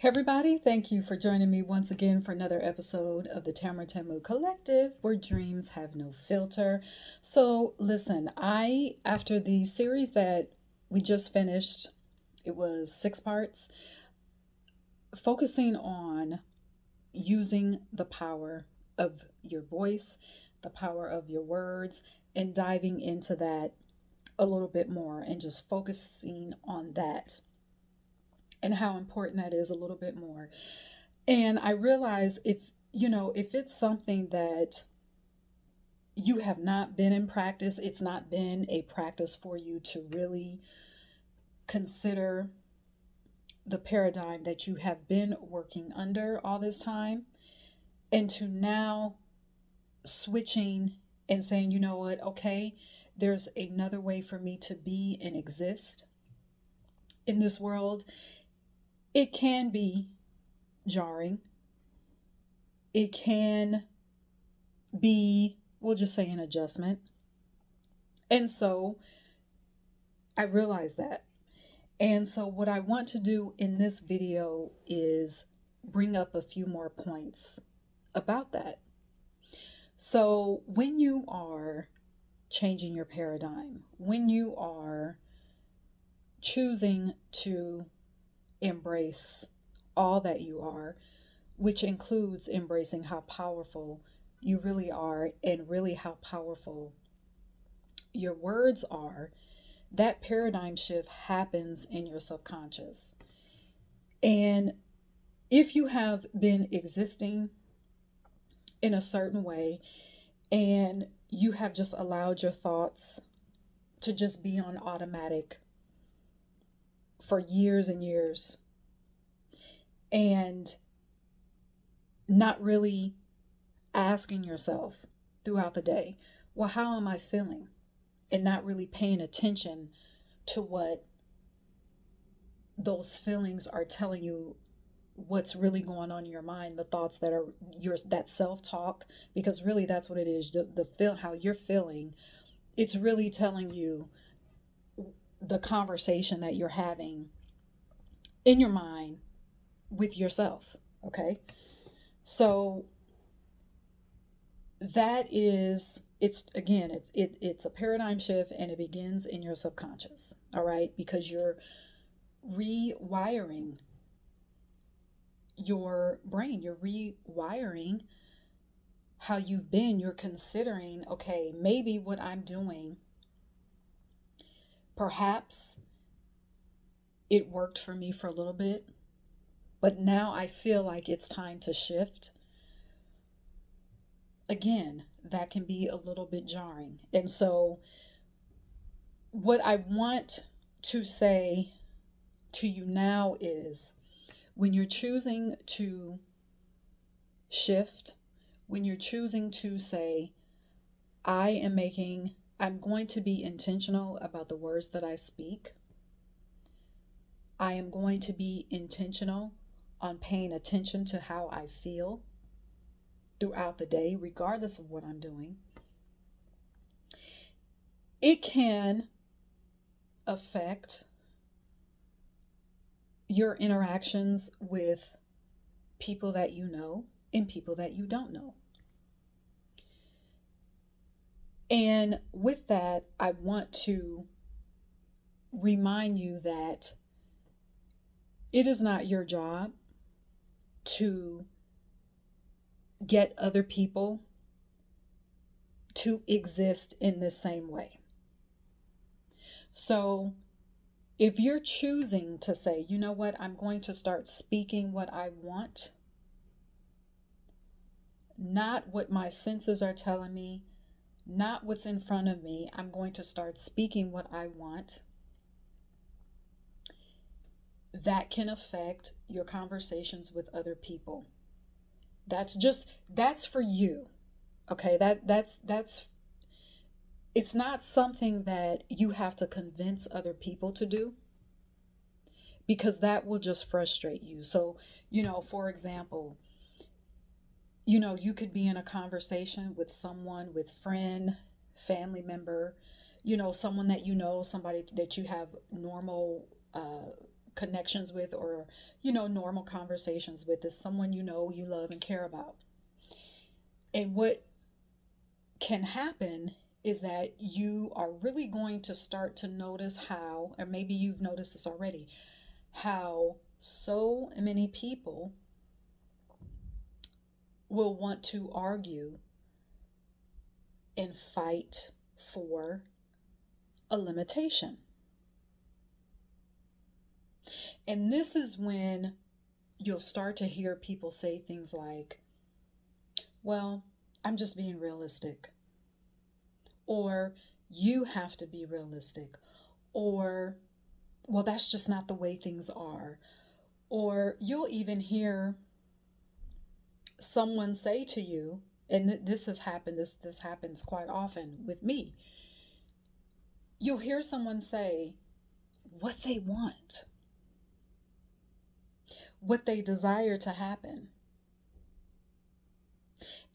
Hey everybody, thank you for joining me once again for another episode of the Tamara Tamu Collective, where dreams have no filter. So listen, after the series that we just finished, it was 6 parts, focusing on using the power of your voice, the power of your words, and diving into that a little bit more and just focusing on that and how important that is a little bit more. And I realize if it's something that you have not been in practice, it's not been a practice for you to really consider the paradigm that you have been working under all this time, and to now switching and saying, you know what, okay, there's another way for me to be and exist in this world. It can be jarring. It can be, we'll just say, an adjustment. And so I realize that. And so what I want to do in this video is bring up a few more points about that. So when you are changing your paradigm, when you are choosing to embrace all that you are, which includes embracing how powerful you really are and really how powerful your words are, that paradigm shift happens in your subconscious. And if you have been existing in a certain way and you have just allowed your thoughts to just be on automatic for years and years and not really asking yourself throughout the day, well, how am I feeling? And not really paying attention to what those feelings are telling you, what's really going on in your mind, the thoughts that are yours, that self-talk, because really that's what it is. The feel, how you're feeling, it's really telling you the conversation that you're having in your mind with yourself. Okay. So that is, it's again, it's a paradigm shift, and it begins in your subconscious. All right, because you're rewiring your brain, you're rewiring how you've been. You're considering, okay, maybe what I'm doing, perhaps it worked for me for a little bit, but now I feel like it's time to shift. Again, that can be a little bit jarring. And so what I want to say to you now is, when you're choosing to shift, when you're choosing to say, I'm going to be intentional about the words that I speak. I am going to be intentional on paying attention to how I feel throughout the day, regardless of what I'm doing. It can affect your interactions with people that you know and people that you don't know. And with that, I want to remind you that it is not your job to get other people to exist in the same way. So if you're choosing to say, you know what, I'm going to start speaking what I want, not what my senses are telling me, not what's in front of me, I'm going to start speaking what I want, that can affect your conversations with other people. That's for you. Okay, that's it's not something that you have to convince other people to do, because that will just frustrate you. So, for example, you could be in a conversation with someone, with friend, family member, someone that somebody that you have normal connections with, or, normal conversations with, is someone you love and care about. And what can happen is that you are really going to start to notice how, or maybe you've noticed this already, how so many people will want to argue and fight for a limitation. And this is when you'll start to hear people say things like, well, I'm just being realistic. Or you have to be realistic. Or, well, that's just not the way things are. Or you'll even hear someone say to you, and this has happened, this happens quite often with me. You'll hear someone say what they want, what they desire to happen.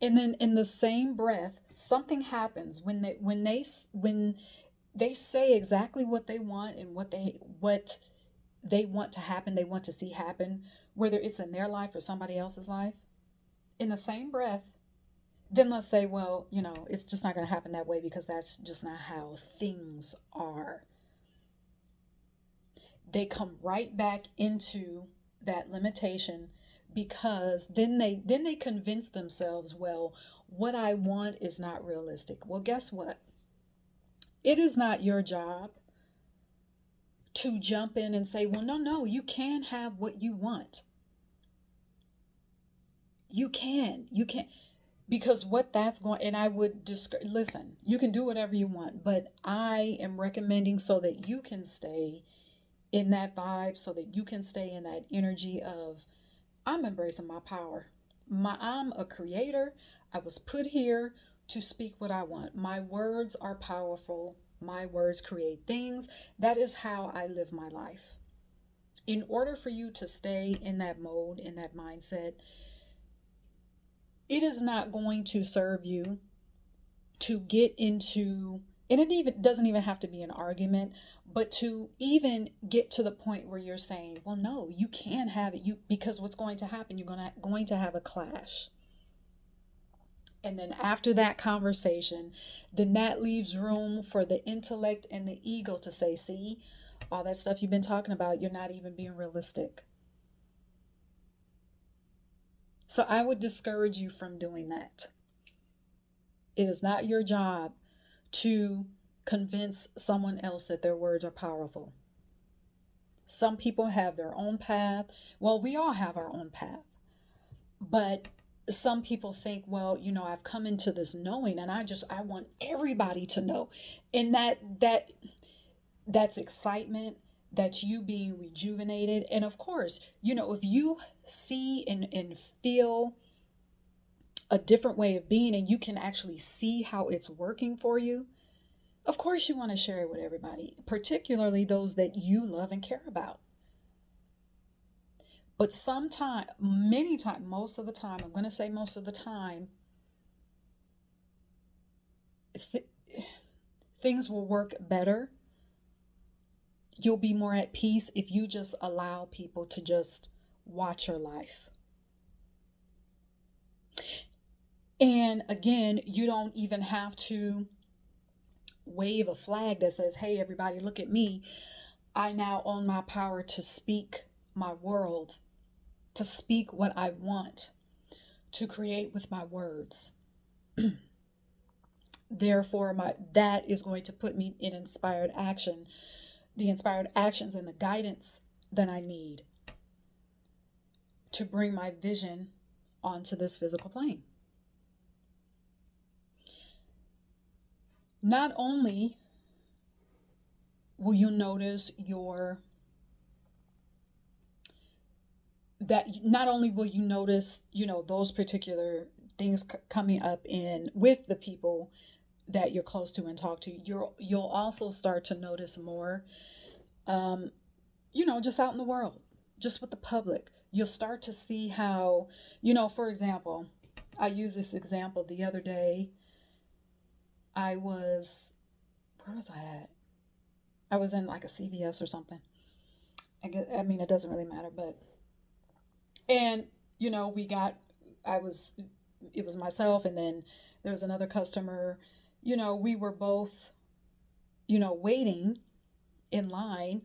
And then in the same breath, something happens when they say exactly what they want and what they want to happen, they want to see happen, whether it's in their life or somebody else's life. In the same breath, then let's say, well, it's just not going to happen that way because that's just not how things are. They come right back into that limitation, because then they convince themselves, well, what I want is not realistic. Well, guess what? It is not your job to jump in and say, well, no, you can have what you want. You can. Because what that's going, and I would listen, you can do whatever you want, but I am recommending so that you can stay in that vibe, so that you can stay in that energy of, I'm embracing my power. I'm a creator. I was put here to speak what I want. My words are powerful. My words create things. That is how I live my life. In order for you to stay in that mode, in that mindset, it is not going to serve you to get into, and it even doesn't even have to be an argument, but to even get to the point where you're saying, well, no, you can't have it, because what's going to happen, you're going to have a clash. And then after that conversation, then that leaves room for the intellect and the ego to say, see, all that stuff you've been talking about, you're not even being realistic. So I would discourage you from doing that. It is not your job to convince someone else that their words are powerful. Some people have their own path. Well, we all have our own path. But some people think, well, I've come into this knowing, and I want everybody to know. And that's excitement. That's you being rejuvenated. And of course, if you see and feel a different way of being, and you can actually see how it's working for you, of course you want to share it with everybody, particularly those that you love and care about. But many times, most of the time, I'm going to say most of the time, things will work better. You'll be more at peace if you just allow people to just watch your life. And again, you don't even have to wave a flag that says, hey, everybody, look at me. I now own my power to speak my world, to speak what I want, to create with my words. Therefore, that is going to put me in inspired action, the inspired actions and the guidance that I need to bring my vision onto this physical plane. Not only will you notice those particular things coming up in with the people that you're close to and talk to, you'll also start to notice more, just out in the world, just with the public. You'll start to see how, for example, I use this example the other day. Where was I at? I was in like a CVS or something. I mean, it doesn't really matter, but, and, we got, I was, it was myself, and then there was another customer. We were both, waiting in line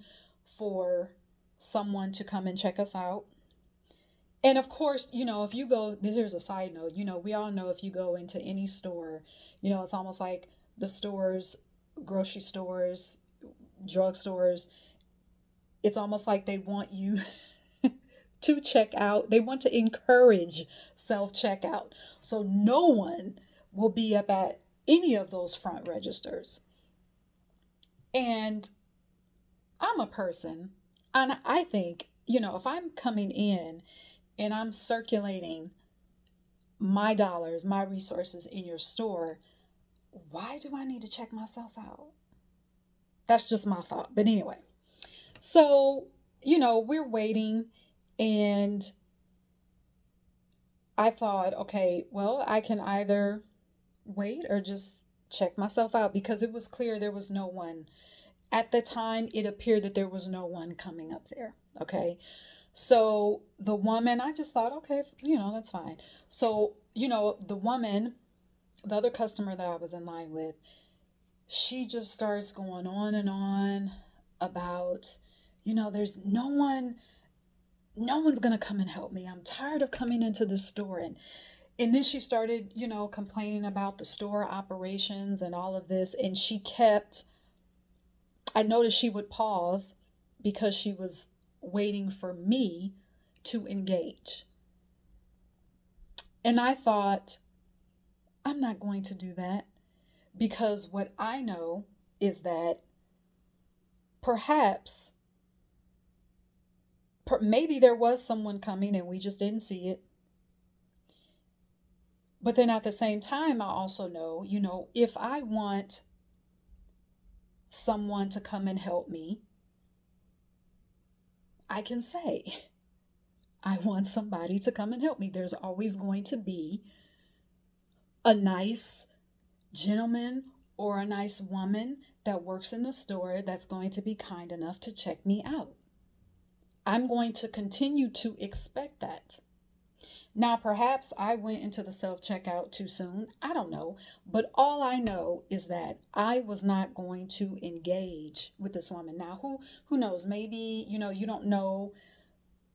for someone to come and check us out. And of course, if you go, here's a side note, we all know if you go into any store, it's almost like the stores, grocery stores, drugstores, it's almost like they want you to check out. They want to encourage self checkout. So no one will be up at any of those front registers. And I'm a person, and I think, if I'm coming in and I'm circulating my dollars, my resources in your store, why do I need to check myself out? That's just my thought. But anyway, so, we're waiting, and I thought, okay, well, I can either wait or just check myself out, because it was clear there was no one. At the time, it appeared that there was no one coming up there. Okay. So the woman, I just thought, okay, that's fine. So, the woman, the other customer that I was in line with, she just starts going on and on about, there's no one's going to come and help me. I'm tired of coming into the store. And then she started, complaining about the store operations and all of this. And I noticed she would pause because she was waiting for me to engage. And I thought, I'm not going to do that, because what I know is that perhaps, maybe there was someone coming and we just didn't see it. But then at the same time, I also know, if I want someone to come and help me, I can say, I want somebody to come and help me. There's always going to be a nice gentleman or a nice woman that works in the store that's going to be kind enough to check me out. I'm going to continue to expect that. Now, perhaps I went into the self-checkout too soon. I don't know. But all I know is that I was not going to engage with this woman. Now, who knows? Maybe, you don't know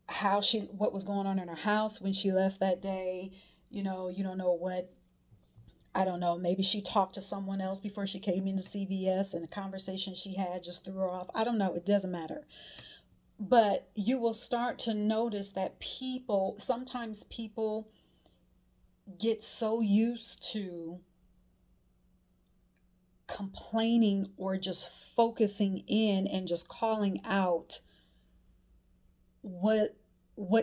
what was going on in her house when she left that day. You don't know what, I don't know. Maybe she talked to someone else before she came into CVS, and the conversation she had just threw her off. I don't know. It doesn't matter. But you will start to notice that sometimes people get so used to complaining or just focusing in and just calling out what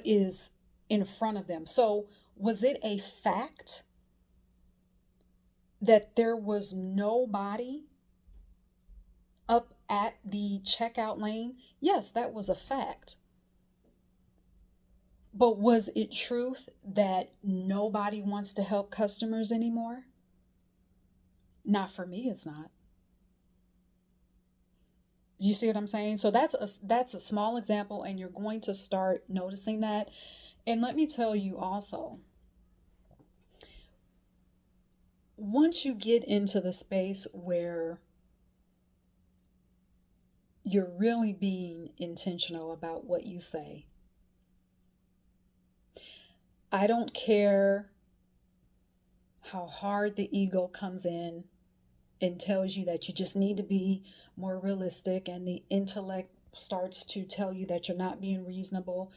is in front of them. So was it a fact that there was nobody up at the checkout lane? Yes, that was a fact. But was it truth that nobody wants to help customers anymore? Not for me, it's not. Do you see what I'm saying? So that's a small example, and you're going to start noticing that. And let me tell you also, once you get into the space where you're really being intentional about what you say, I don't care how hard the ego comes in and tells you that you just need to be more realistic, and the intellect starts to tell you that you're not being reasonable.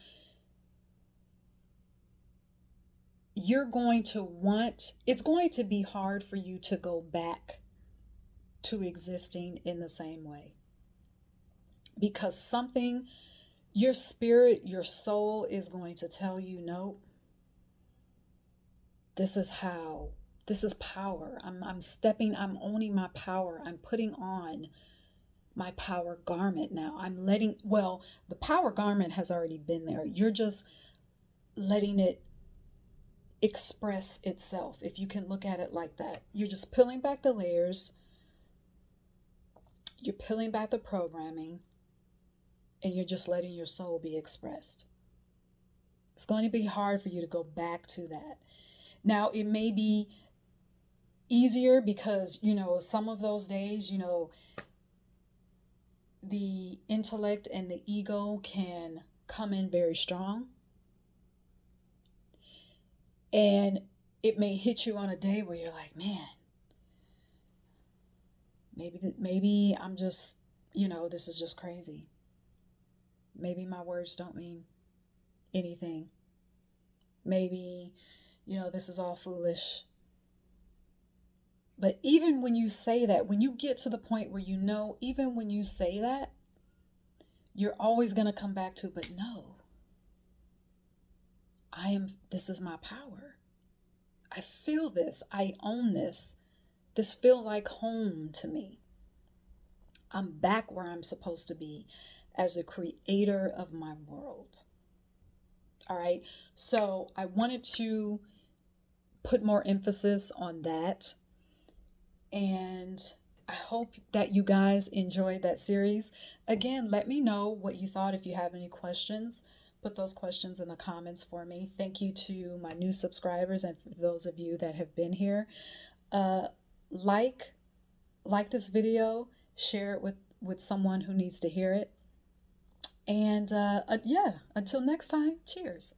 It's going to be hard for you to go back to existing in the same way, because your spirit, your soul is going to tell you, no, this is power. I'm owning my power. I'm putting on my power garment now. The power garment has already been there. You're just letting it express itself, if you can look at it like that. You're just peeling back the layers. You're peeling back the programming. and you're just letting your soul be expressed. It's going to be hard for you to go back to that. Now, it may be easier because, some of those days, the intellect and the ego can come in very strong. And it may hit you on a day where you're like, man, maybe I'm just, this is just crazy. Maybe my words don't mean anything. Maybe, this is all foolish. But even when you say that, when you get to the point where even when you say that, you're always going to come back to, but no, this is my power. I feel this. I own this. This feels like home to me. I'm back where I'm supposed to be as the creator of my world. All right. So I wanted to put more emphasis on that. And I hope that you guys enjoyed that series. Again, let me know what you thought. If you have any questions, put those questions in the comments for me. Thank you to my new subscribers and for those of you that have been here. Like this video, share it with someone who needs to hear it. And yeah, until next time, cheers.